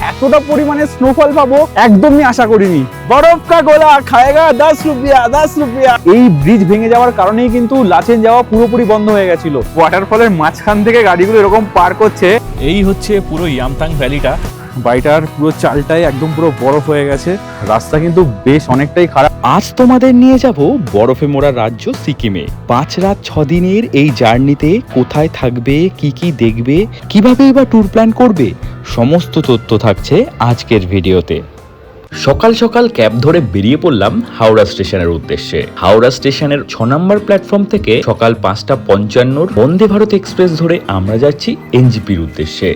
এতটা পরিমাণে স্নোফল পাবো একদমই আশা করিনি। বরফ কা গোলা খায়েগা 10 রুপিয়া 10 রুপিয়া। এই ব্রিজ ভেঙে যাওয়ার কারণেই কিন্তু লাচেন যাওয়া পুরোপুরি বন্ধ হয়ে গেছিল। ওয়াটারফলের মাঝখান থেকে গাড়িগুলো এরকম পার করছে। এই হচ্ছে পুরো ইয়ামথাং ভ্যালিটা। বাড়িটার পুরো চালটাই একদম পুরো বরফ হয়ে গেছে। রাস্তা কিন্তু বেশ অনেকটাই খারাপ। আজ তোমাদের নিয়ে যাব বরফে মোড়া রাজ্য সিকিমে। 5 রাত 6 দিনের এই জার্নিতে কোথায় থাকবে, কি কি দেখবে, কিভাবে এবার ট্যুর প্ল্যান করবে, সমস্ত তথ্য থাকছে আজকের ভিডিওতে। সকাল সকাল ক্যাব ধরে বেরিয়ে পড়লাম হাওড়া স্টেশনের উদ্দেশ্যে। হাওড়া স্টেশনের 6 নম্বর প্ল্যাটফর্ম থেকে সকাল 5:55 বন্দে ভারত এক্সপ্রেস ধরে আমরা যাচ্ছি এনজিপির উদ্দেশ্যে।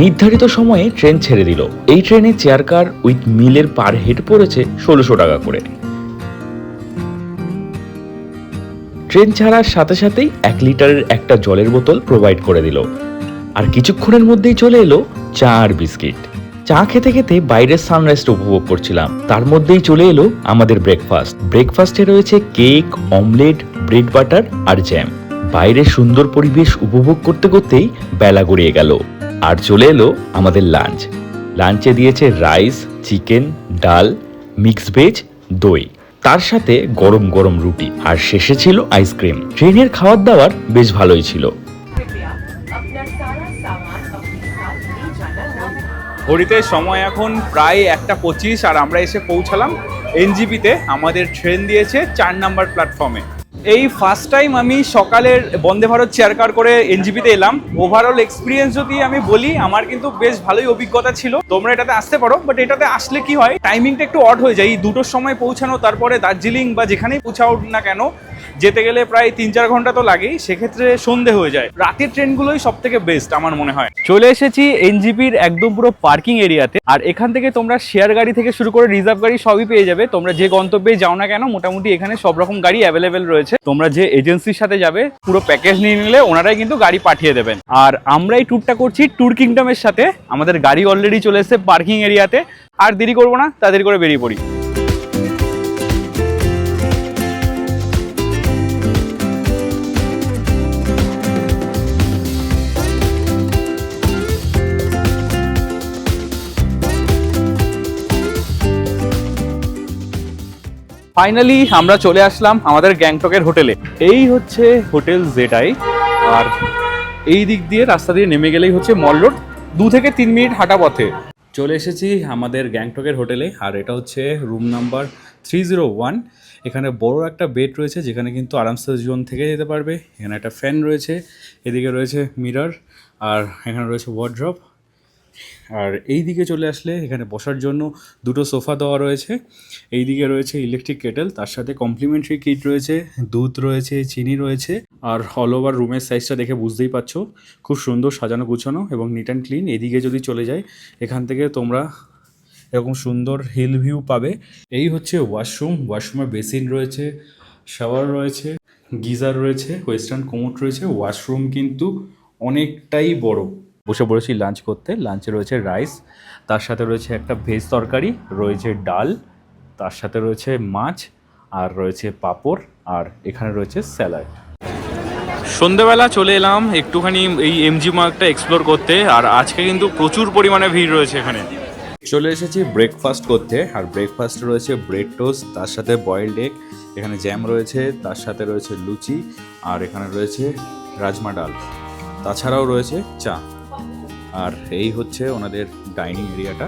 নির্ধারিত সময়ে ট্রেন ছেড়ে দিল। এই ট্রেনে চেয়ার কার উইথ মিলের পার হেড পড়েছে 1600 টাকা করে। ট্রেন ছাড়ার সাথে সাথেই 1 লিটারের একটা জলের বোতল প্রোভাইড করে দিল। আর কিছুক্ষণের মধ্যেই চলে এলো চা আর বিস্কিট। চা খেতে খেতে বাইরের সানরাইজটা উপভোগ করছিলাম। তার মধ্যেই চলে এলো আমাদের ব্রেকফাস্ট। ব্রেকফাস্টে রয়েছে কেক, অমলেট, ব্রেড বাটার আর জ্যাম। বাইরের সুন্দর পরিবেশ উপভোগ করতে করতেই বেলা গড়িয়ে গেল। আর চলে এলো আমাদের লাঞ্চ। লাঞ্চে দিয়েছে রাইস, চিকেন, ডাল, মিক্স ভেজ, দই, তার সাথে গরম গরম রুটি, আর শেষে ছিল আইসক্রিম। ট্রেনের খাওয়ার দাওয়ার বেশ ভালোই ছিল। ঘড়িতে সময় এখন প্রায় 1:25 আর আমরা এসে পৌঁছালাম এনজিপিতে। আমাদের ট্রেন দিয়েছে 4 নাম্বার প্ল্যাটফর্মে। এই ফার্স্ট টাইম আমি সকালের বন্দে ভারত চেয়ার কার করে এনজিপিতে এলাম। ওভারঅল এক্সপিরিয়েন্স যদি আমি বলি, আমার কিন্তু বেশ ভালোই অভিজ্ঞতা ছিল। তোমরা এটাতে আসতে পারো, বাট এটাতে আসলে কি হয়, টাইমিংটা একটু অড হয়ে যায়। এই 2টোর সময় পৌঁছানো, তারপরে দার্জিলিং বা যেখানেই পৌঁছাও না কেন যেতে গেলে প্রায় 3-4 ঘন্টা তো লাগেই। সেক্ষেত্রে সন্ধে হয়ে যায়। রাতের ট্রেনগুলোই সব থেকে বেস্ট আমার মনে হয়। চলে এসেছি এনজিপির একদম পুরো পার্কিং এরিয়াতে। আর এখান থেকে তোমরা শেয়ার গাড়ি থেকে শুরু করে রিজার্ভ গাড়ি সবই পেয়ে যাবে। তোমরা যে গন্তব্যে যাও না কেন, মোটামুটি এখানে সব রকম গাড়ি অ্যাভেলেবেল রয়েছে। তোমরা যে এজেন্সির সাথে যাবে, পুরো প্যাকেজ নিয়ে নিলে ওনারাই কিন্তু গাড়ি পাঠিয়ে দেবেন। আর আমরা এই ট্যুরটা করছি ট্যুর কিংডমের সাথে। আমাদের গাড়ি অলরেডি চলে এসেছে পার্কিং এরিয়াতে। আর দেরি করবো না, তাড়াতাড়ি করে বেরিয়ে পড়ি। ফাইনালি আমরা চলে আসলাম আমাদের গ্যাংটকের হোটেলে। এই হচ্ছে হোটেল জেডাই। আর এই দিক দিয়ে রাস্তা দিয়ে নেমে গেলেই হচ্ছে মল রোড। 2 থেকে 3 মিনিট হাঁটা পথে চলে এসেছি আমাদের গ্যাংটকের হোটেলে। আর এটা হচ্ছে রুম নাম্বার 301। এখানে বড় একটা বেড রয়েছে, যেখানে কিন্তু আরামসে জোন থেকে যেতে পারবে। এখানে একটা ফ্যান রয়েছে, এদিকে রয়েছে মিরর, আর এখানে রয়েছে ওয়ার্ড্রপ। আর এই দিকে চলে আসলে এখানে বসার জন্য 2টো সোফা দেওয়া রয়েছে। এই দিকে রয়েছে ইলেকট্রিক কেটেল, তার সাথে কমপ্লিমেন্টারি কিট রয়েছে, দুধ রয়েছে, চিনি রয়েছে। আর অল ওভার রুমের সাইজটা দেখে বুঝতেই পারছো, খুব সুন্দর সাজানো গুছানো এবং নিট অ্যান্ড ক্লিন। এদিকে যদি চলে যায়, এখান থেকে তোমরা এরকম সুন্দর হিল ভিউ পাবে। এই হচ্ছে ওয়াশরুম। ওয়াশরুমে বেসিন রয়েছে, শাওয়ার রয়েছে, গিজার রয়েছে, ওয়েস্টার্ন কোমোড রয়েছে। ওয়াশরুম কিন্তু অনেকটাই বড়। বসে পড়েছি লাঞ্চ করতে। লাঞ্চে রয়েছে রাইস, তার সাথে রয়েছে একটা ভেজ তরকারি, রয়েছে ডাল, তার সাথে রয়েছে মাছ, আর রয়েছে পাঁপড়, আর এখানে রয়েছে স্যালাড। সন্ধেবেলা চলে এলাম একটুখানি এই এমজি মার্গটা এক্সপ্লোর করতে। আর আজকে কিন্তু প্রচুর পরিমাণে ভিড় রয়েছে এখানে। চলে এসেছি ব্রেকফাস্ট করতে। আর ব্রেকফাস্ট রয়েছে ব্রেড টোস্ট, তার সাথে বয়েলড এগ, এখানে জ্যাম রয়েছে, তার সাথে রয়েছে লুচি, আর এখানে রয়েছে রাজমা ডাল, তাছাড়াও রয়েছে চা। আর এই হচ্ছে ওনাদের ডাইনিং এরিয়াটা।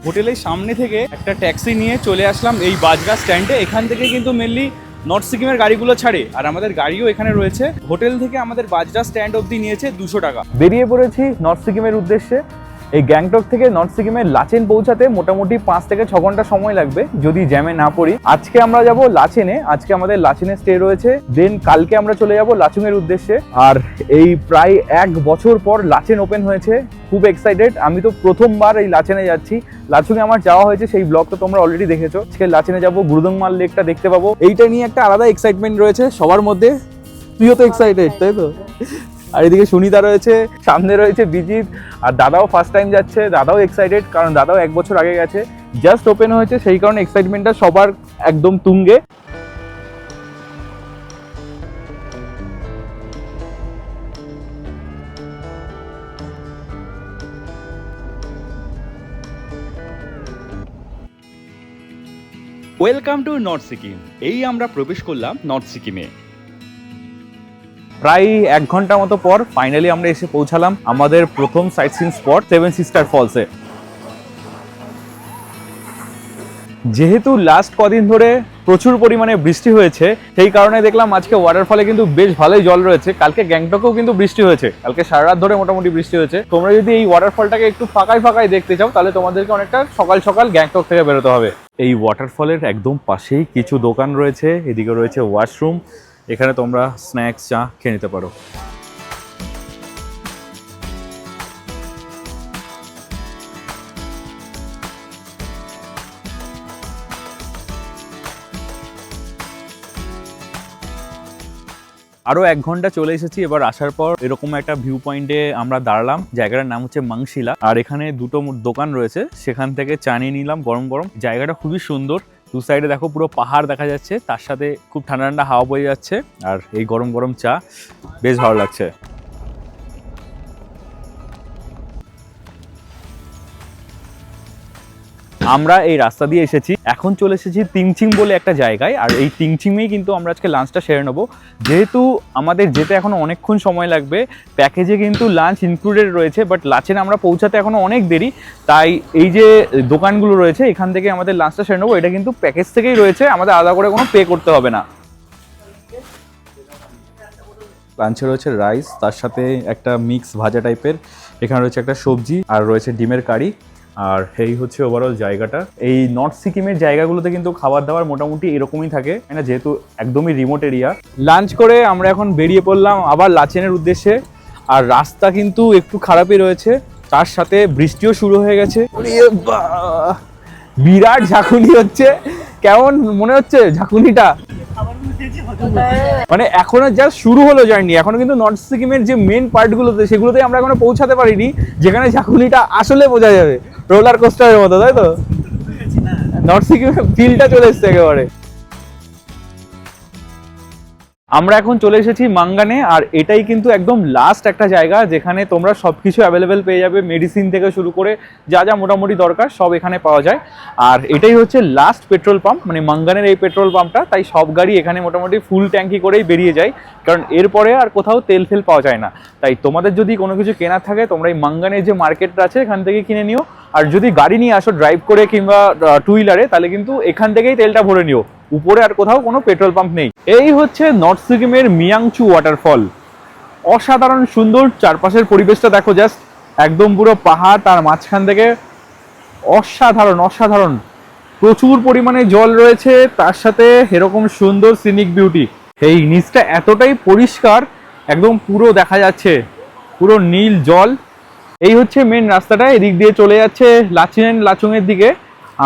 হোটেলের সামনে থেকে একটা ট্যাক্সি নিয়ে চলে আসলাম এই বাজগা স্ট্যান্ডে। এখান থেকে কিন্তু মেনলি নর্থ সিকিমের গাড়িগুলো ছাড়ে। আর আমাদের গাড়িও এখানে রয়েছে। হোটেল থেকে আমাদের বাজগা স্ট্যান্ড অবধি নিয়েছে 200 টাকা। বেরিয়ে পড়েছি নর্থ সিকিমের উদ্দেশ্যে। এই গ্যাংটক থেকে নর্থ সিকিমের লাচেন পৌঁছাতে মোটামুটি 5 থেকে 6 ঘন্টা সময় লাগবে যদি জ্যামে না পড়ি। আজকে আমরা যাব লাচেনে। আজকে আমাদের লাচেনে স্টে রয়েছে। দেন কালকে আমরা চলে যাব লাচুং এর উদ্দেশ্যে। আর এই প্রায় 1 বছর পর লাচেন ওপেন হয়েছে। খুব এক্সাইটেড। আমি তো প্রথমবার এই লাচেনে যাচ্ছি। লাচুংয়ে আমার যাওয়া হয়েছে, সেই ব্লগটা তোমরা অলরেডি দেখেছো। আজকে লাচেনে যাব, গুরুদংমাল লেকটা দেখতে পাবো। এইটা নিয়ে একটা আলাদা এক্সাইটমেন্ট রয়েছে সবার মধ্যে। তুইও তো এক্সাইটেড, তাই তো? আর এদিকে সুনিতা রয়েছে, সামনে রয়েছে বিজিৎ, আর দাদাও ফার্স্ট টাইম যাচ্ছে। দাদাও এক্সাইটেড, কারণ দাদাও 1 বছর আগে গেছে। জাস্ট ওপেন হয়েছে, সেই কারণে এক্সাইটমেন্টটা সবার একদম তুঙ্গে। Welcome to north Sikkim. এই আমরা প্রবেশ করলাম নর্থ সিকিমে। প্রায় 1 ঘন্টা মতো পর ফাইনালি আমরা এসে পৌঁছালাম আমাদের প্রথম সাইট সিন স্পট 7 সিস্টার ফলসে। যেহেতু লাস্ট কদিন ধরে প্রচুর পরিমাণে বৃষ্টি হয়েছে, সেই কারণে দেখলাম আজকে ওয়াটারফলে কিন্তু বেশ ভালোই জল রয়েছে। কালকে গ্যাংটকেও কিন্তু বৃষ্টি হয়েছে, কালকে সারা রাত ধরে মোটামুটি বৃষ্টি হয়েছে। তোমরা যদি এই ওয়াটারফলটাকে একটু ফাঁকায় ফাঁকায় দেখতে চাও, তাহলে তোমাদেরকে অনেকটা সকাল সকাল গ্যাংটক থেকে বেরোতে হবে। এই ওয়াটারফলের একদম পাশেই কিছু দোকান রয়েছে, এদিকে রয়েছে ওয়াশরুম, এখানে তোমরা স্ন্যাক্স চা খেয়ে নিতে পারো। আরও 1 ঘন্টা চলে এসেছি। এবার আসার পর এরকম একটা ভিউ পয়েন্টে আমরা দাঁড়ালাম, জায়গাটার নাম হচ্ছে মাংশিলা। আর এখানে দুটো দোকান রয়েছে, সেখান থেকে চা নিয়ে নিলাম গরম গরম। জায়গাটা খুবই সুন্দর, দু সাইডে দেখো পুরো পাহাড় দেখা যাচ্ছে, তার সাথে খুব ঠান্ডা ঠান্ডা হাওয়া বয়ে যাচ্ছে, আর এই গরম গরম চা বেশ ভালো লাগছে। আমরা এই রাস্তা দিয়ে এসেছি, এখন চলে এসেছি তিংচিং বলে একটা জায়গায়। আর এই তিংচিংয়েই কিন্তু আমরা আজকে লাঞ্চটা সেরে নেবো। যেহেতু আমাদের যেতে এখনো অনেকক্ষণ সময় লাগবে, প্যাকেজে কিন্তু লাঞ্চ ইনক্লুডেড রয়েছে, বাট লাচেনে আমরা পৌঁছাতে এখনো অনেক দেরি। তাই এই যে দোকানগুলো রয়েছে, এখান থেকে আমাদের লাঞ্চটা সেরে নেবো। এটা কিন্তু প্যাকেজ থেকেই রয়েছে, আমাদের আলাদা করে কোনো পে করতে হবে না। লাঞ্চে রয়েছে রাইস, তার সাথে একটা মিক্স ভাজা টাইপের, এখানে রয়েছে একটা সবজি, আর রয়েছে ডিমের কারি। আর এই হচ্ছে ওভারঅল জায়গাটা। এই নর্থ সিকিমের জায়গাগুলোতে কিন্তু খাবার দাবার মোটামুটি এরকমই থাকে, না, যেহেতু একদমই রিমোট এরিয়া। লাঞ্চ করে আমরা এখন বেরিয়ে পড়লাম আবার লাচেনের উদ্দেশ্যে। আর রাস্তা কিন্তু একটু খারাপই রয়েছে, তার সাথে বৃষ্টিও শুরু হয়ে গেছে। বিরাট ঝাঁকুনি হচ্ছে, কেমন মনে হচ্ছে ঝাঁকুনিটা? মানে এখনো জাস্ট শুরু হলো জার্নি, এখনো কিন্তু নর্থ সিকিমের যে মেন পার্টগুলোতে সেগুলোতে আমরা এখনো পৌঁছাতে পারিনি, যেখানে ঝাঁকুনিটা আসলে বোঝা যাবে। রোলার কোস্টারের মতো, তাই তো? নর্থ সিকিমের ফিলটা চলে এসছে একেবারে। আমরা এখন চলে এসেছি মাঙ্গানে, আর এটাই কিন্তু একদম লাস্ট একটা জায়গা যেখানে তোমরা সবকিছু অ্যাভেলেবেল পেয়ে যাবে। মেডিসিন থেকে শুরু করে যা যা মোটামুটি দরকার সব এখানে পাওয়া যায়। আর এটাই হচ্ছে লাস্ট পেট্রোল পাম্প, মানে মাঙ্গানের এই পেট্রোল পাম্পটা। তাই সব গাড়ি এখানে মোটামুটি ফুল ট্যাঙ্কি করেই বেরিয়ে যায়, কারণ এরপরে আর কোথাও তেল ফেল পাওয়া যায় না। তাই তোমাদের যদি কোনো কিছু কেনার থাকে, তোমরা এই মাঙ্গানের যে মার্কেটটা আছে এখান থেকে কিনে নিও। আর যদি গাড়ি নিয়ে আসো ড্রাইভ করে কিংবা টু হুইলারে, তাহলে কিন্তু এখান থেকেই তেলটা ভরে নিও, উপরে আর কোথাও কোনো পেট্রোল পাম্প নেই। এই হচ্ছে নর্থ সিকিমের মিয়াংচু ওয়াটারফল। অসাধারণ সুন্দর, চারপাশের পরিবেশটা দেখো জাস্ট, একদম পুরো পাহাড়, তার মাঝখান থেকে অসাধারণ অসাধারণ প্রচুর পরিমাণে জল রয়েছে, তার সাথে এরকম সুন্দর সিনিক বিউটি। এই নিচটা এতটাই পরিষ্কার, একদম পুরো দেখা যাচ্ছে পুরো নীল জল। এই হচ্ছে মেন রাস্তাটা, এদিক দিয়ে চলে যাচ্ছে লাচুং এর দিকে।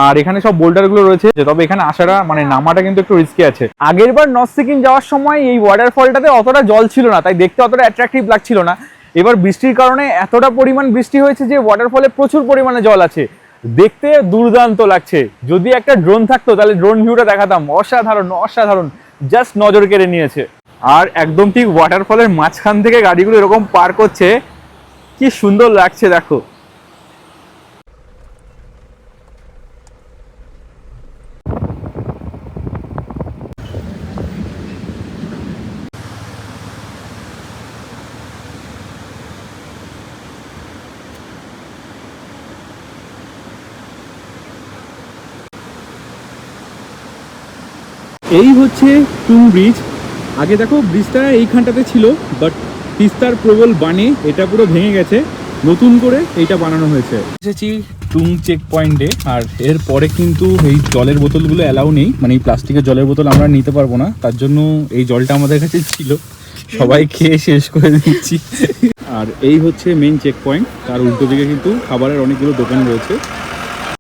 আর এখানে সব বোল্ডারগুলো রয়েছে, তবে এখানে আসাটা মানে নামাটা কিন্তু একটু রিস্কি আছে। আগের বার নর্থ সিকিম যাওয়ার সময় এই ওয়াটারফলটাতে অতটা জল ছিল না, তাই দেখতে অতটা অ্যাট্রাকটিভ লাগছিল না। এবার বৃষ্টির কারণে এতটা পরিমাণ বৃষ্টি হয়েছে যে ওয়াটারফলে প্রচুর পরিমাণে জল আছে, দেখতে দুর্দান্ত লাগছে। যদি একটা ড্রোন থাকতো তাহলে ড্রোন ভিউটা দেখাতাম, অসাধারণ অসাধারণ, জাস্ট নজর কেড়ে নিয়েছে। আর একদম ঠিক ওয়াটারফলের মাঝখান থেকে গাড়িগুলো এরকম পার করছে, কি সুন্দর লাগছে দেখো। এই হচ্ছে টুং ব্রিজ। আগে দেখো ব্রিজটা এইখানটাতে ছিল, বাট তিস্তার প্রবল বানে এটা পুরো ভেঙে গেছে, নতুন করে এইটা বানানো হয়েছে। এসেছি টুং চেক পয়েন্টে, আর এর পরে কিন্তু এই জলের বোতলগুলো অ্যালাউ নেই, মানে এই প্লাস্টিকের জলের বোতল আমরা নিতে পারবো না, তার জন্য এই জলটা আমাদের কাছে ছিল, সবাই খেয়ে শেষ করে দিচ্ছি। আর এই হচ্ছে মেন চেক পয়েন্ট, তার উল্টো দিকে কিন্তু খাবারের অনেকগুলো দোকান রয়েছে।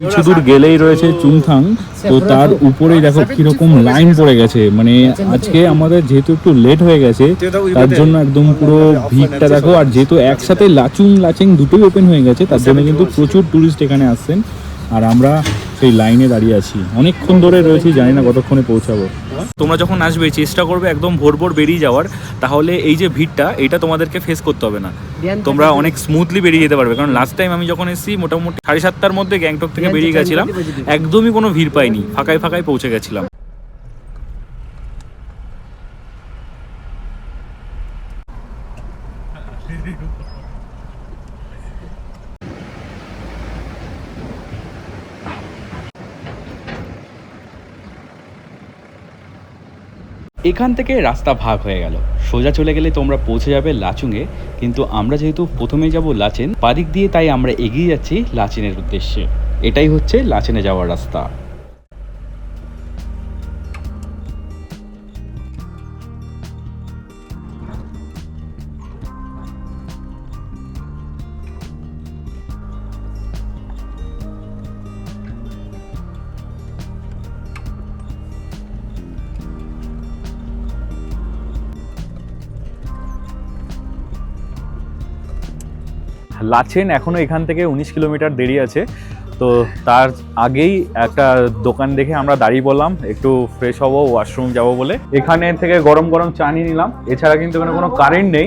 কিছু দূর গেলেই রয়েছে চুংথাং, তো তার উপরেই দেখো কিরকম লাইন পড়ে গেছে। মানে আজকে আমাদের যেহেতু একটু লেট হয়ে গেছে, তার জন্য একদম পুরো ভিড়টা দেখো। আর যেহেতু একসাথে লাচেং দুটোই ওপেন হয়ে গেছে, তার জন্য কিন্তু প্রচুর টুরিস্ট এখানে আসছেন। আর আমরা সেই লাইনে দাঁড়িয়ে আছি, অনেকক্ষণ ধরে রয়েছি, জানি না কতক্ষণে পৌঁছাবো। তোমরা যখন আসবে চেষ্টা করবে একদম ভোর ভোর বেরিয়ে যাওয়ার, তাহলে এই যে ভিড়টা এটা তোমাদেরকে ফেস করতে হবে না, তোমরা অনেক স্মুথলি বেরিয়ে যেতে পারবে। কারণ লাস্ট টাইম আমি যখন এসেছি মোটামুটি 7:30টার মধ্যে গ্যাংটক থেকে বেরিয়ে গেছিলাম, একদমই কোনো ভিড় পাইনি, ফাঁকায় ফাঁকায় পৌঁছে গেছিলাম। এখান থেকে রাস্তা ভাগ হয়ে গেল, সোজা চলে গেলে তোমরা পৌঁছে যাবে লাচুংয়ে, কিন্তু আমরা যেহেতু প্রথমে যাব লাচেন পাদিক দিয়ে, তাই আমরা এগিয়ে যাচ্ছি লাচেনের উদ্দেশ্যে। এটাই হচ্ছে লাচেনে যাওয়ার রাস্তা। লাচেন এখনও এখান থেকে 19 কিলোমিটার দেরি আছে, তো তার আগেই একটা দোকান দেখে আমরা দাঁড়িয়ে বললাম একটু ফ্রেশ হবো, ওয়াশরুম যাব বলে। এখানে থেকে গরম গরম চা নিয়ে নিলাম, এছাড়া কিন্তু এখানে কোনো কারেন্ট নেই।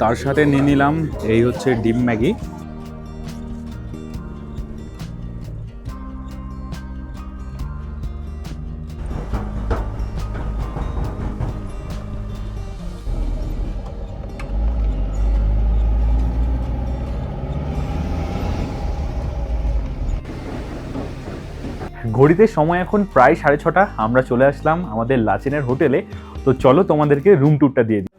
তার সাথে নিয়ে নিলাম এই হচ্ছে ডিম ম্যাগি। ঘড়িতে সময় এখন প্রায় 6:30, আমরা চলে আসলাম আমাদের লাচেনের হোটেলে। তো চলো তোমাদেরকে রুম ট্যুরটা দিয়ে দিই।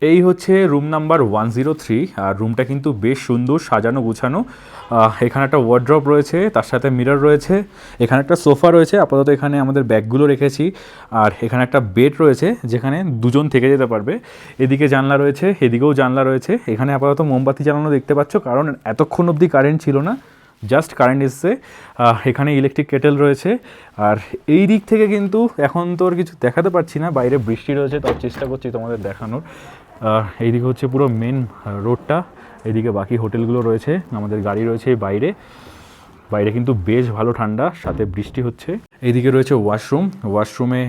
এই হচ্ছে রুম নাম্বার 103, আর রুমটা কিন্তু বেশ সুন্দর সাজানো গুছানো। এখানে একটা ওয়ার্ড্রপ রয়েছে, তার সাথে মিরর রয়েছে, এখানে একটা সোফা রয়েছে, আপাতত এখানে আমাদের ব্যাগগুলো রেখেছি, আর এখানে একটা বেড রয়েছে যেখানে দুজন থেকে যেতে পারবে। এদিকে জানলা রয়েছে, এদিকেও জানলা রয়েছে। এখানে আপাতত মোমবাতি জ্বালানো দেখতে পাচ্ছ, কারণ এতক্ষণ অবধি কারেন্ট ছিল না, জাস্ট কারেন্ট এসছে। এখানে ইলেকট্রিক কেটেল রয়েছে। আর এই দিক থেকে কিন্তু এখন তো আর কিছু দেখাতে পারছি না, বাইরে বৃষ্টি রয়েছে, তার চেষ্টা করছি তোমাদের দেখানোর। এইদিকে হচ্ছে পুরো মেন রোডটা, এদিকে বাকি হোটেলগুলো রয়েছে, আমাদের গাড়ি রয়েছে বাইরে। বাইরে কিন্তু বেশ ভালো ঠান্ডা, সাথে বৃষ্টি হচ্ছে। এইদিকে রয়েছে ওয়াশরুমে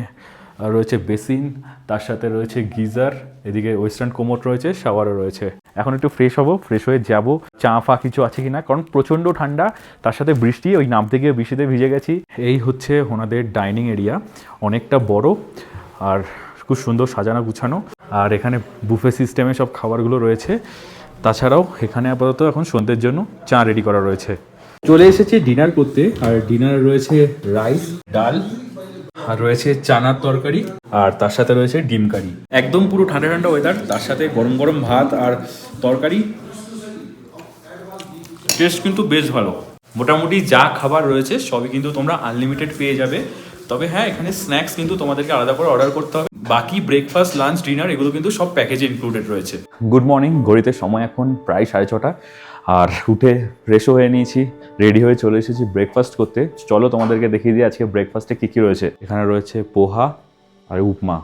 রয়েছে বেসিন, তার সাথে রয়েছে গিজার, এদিকে ওয়েস্টার্ন কোমোড রয়েছে, শাওয়ারও রয়েছে। এখন একটু ফ্রেশ হব, ফ্রেশ হয়ে যাব, চা ফা কিছু আছে কিনা, কারণ প্রচণ্ড ঠান্ডা, তার সাথে বৃষ্টি, ওই নামতে গিয়ে বৃষ্টিতে ভিজে গেছি। এই হচ্ছে ওনাদের ডাইনিং এরিয়া, অনেকটা বড় আর খুব সুন্দর সাজানো গুছানো। আর এখানে বুফে সিস্টেমে সব খাবারগুলো রয়েছে। তাছাড়াও এখানে আপাতত এখন সন্ধ্যের জন্য চা রেডি করা রয়েছে। চলে এসেছি ডিনার করতে, আর ডিনার রয়েছে রাইস, ডাল, আর রয়েছে চানার তরকারি, আর তার সাথে রয়েছে ডিম কারি। একদম পুরো ঠান্ডা ঠান্ডা ওয়েদার, তার সাথে গরম গরম ভাত আর তরকারি। টেস্ট কিন্তু বেশ ভালো। মোটামুটি যা খাবার রয়েছে সবই কিন্তু তোমরা আনলিমিটেড পেয়ে যাবে। তবে হ্যাঁ, এখানে স্ন্যাক্স কিন্তু তোমাদেরকে আলাদা করে অর্ডার করতে হবে। বাকি ব্রেকফাস্ট, লাঞ্চ, ডিনার এগুলো কিন্তু সব প্যাকেজে ইনক্লুডেড রয়েছে। গুড মর্নিং, ঘড়িতে সময় এখন প্রায় 6:30, আর উঠে ফ্রেশও হয়ে নিয়েছি, রেডি হয়ে চলে এসেছি ব্রেকফাস্ট করতে। চলো তোমাদেরকে দেখিয়ে দিই আজকে ব্রেকফাস্টে কী কী রয়েছে। এখানে রয়েছে পোহা আর উপমা,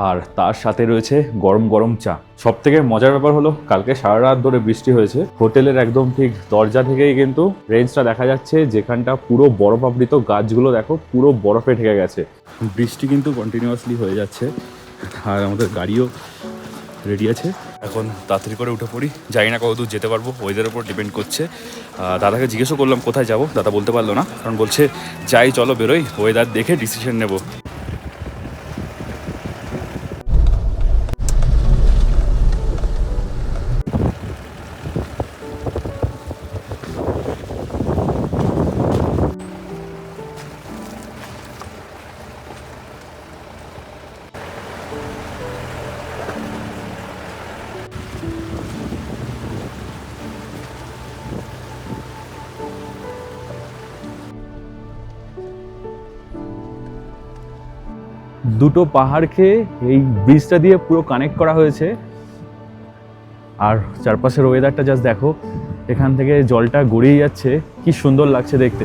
আর তার সাথে রয়েছে গরম গরম চা। সব থেকে মজার ব্যাপার হলো, কালকে সারা রাত ধরে বৃষ্টি হয়েছে, হোটেলের একদম ঠিক দরজা থেকেই কিন্তু রেঞ্জটা দেখা যাচ্ছে, যেখানটা পুরো বরফ আবৃত, গাছগুলো দেখো পুরো বরফে ঢেকে গেছে। বৃষ্টি কিন্তু কন্টিনিউয়াসলি হয়ে যাচ্ছে, আর আমাদের গাড়িও রেডি আছে। এখন তাড়াতাড়ি করে উঠে পড়ি, জানি না কতদূর যেতে পারবো, ওয়েদারের উপর ডিপেন্ড করছে। দাদাকে জিজ্ঞেসও করলাম কোথায় যাব, দাদা বলতে পারলো না, কারণ বলছে যাই চলো বেরোই, ওয়েদার দেখে ডিসিশন নেব। দুটো পাহাড়কে এই ব্রিজটা দিয়ে পুরো কানেক্ট করা হয়েছে, আর চারপাশের ওয়েদারটা জাস্ট দেখো, এখান থেকে জলটা গড়িয়ে যাচ্ছে, কি সুন্দর লাগছে দেখতে।